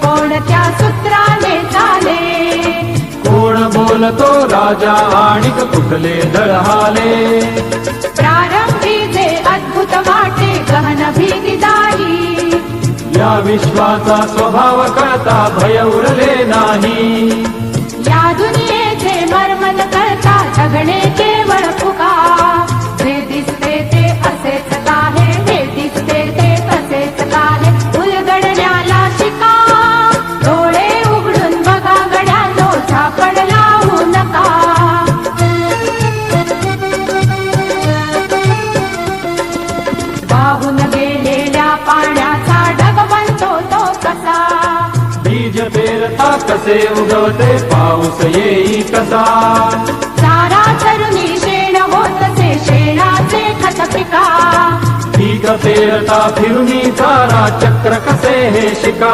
कोणत्या सूत्राने चाले? कोण बोलतो राजा आणिक कुठले दळहाले? प्रारंभी जे अद्भुत वाटे गहन भीतीदायी, या विश्वाचा स्वभाव कळता भय उरले नाही. या दुनियेचे मर्म न कळता जगणे केवळ फुका. जे दिसते ते असेच काहे, हे दिसते ते तसेच काहे, उलगडण्याला शिका. डोळे उघडून बघा गड्यांनो, झापड लावू नका. वाहून गेलेल्या पाण्याचा ढग बनतो तो कसा? बीज पेरता कसे उगवते पाऊस येई कसा? सारा तरुणी शेण होतसे शेणाचे खत पिका. पीक पेरता फिरुनी सारा चक्र कसे हे शिका?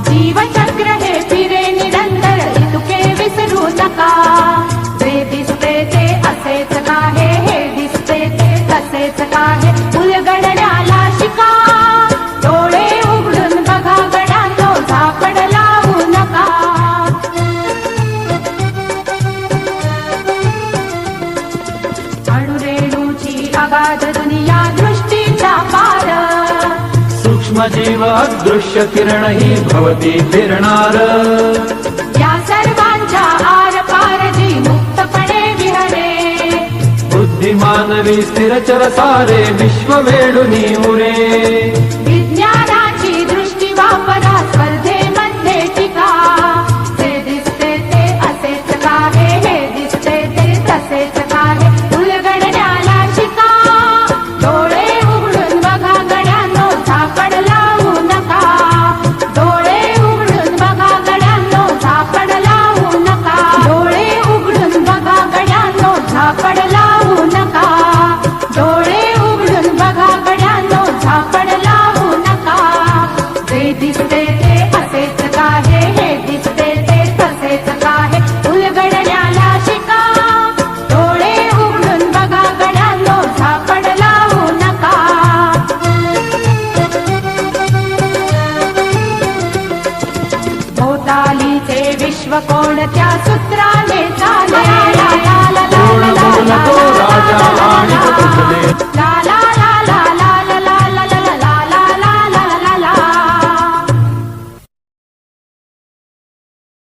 जीवचक्र हे फिरे निरंतर, इतुके विसरू नका. जे दिसते ते असेच काहे, हे दिसते ते तसेच काहे, उलगडण्याला शिका. डोळे उघडून बघा गड्यांनो, झापड लावू नका. अणुरेणूची अगाध दुनिया दृष्टीच्या पार, सूक्ष्म जीव अदृश्य किरण ही भवती फिरणार. या सर्वांच्या आर पार जी मुक्तपणे विहरे. बुद्धिमानवी स्थिरचर सारे विश्व वेडुनी उरे. विज्ञानाची दृष्टी वापरा, स्पर्धेमध्ये टिका. जे दिसते ते असेच काहे, हे दिसते ते तसेच काहे, उलगडण्याला शिका. डोळे उघडून बघा गड्यांनो, झापड लावू नका. डोळे उघडून बघा गड्यांनो, झापड लावू नका. डोळे उघडून बघा गड्यांनो, झापड लावू नका. डोळे उघडून बघा गड्यांनो, झापड लावू नका. जे दिसते ते असेच काहे, हे दिसते ते तसेच काहे, उलगडण्याला शिका. डोळे उघडून बघा गड्यांनो, झापड लावू नका. भोवतालीचे विश्व कोणत्या सूत्र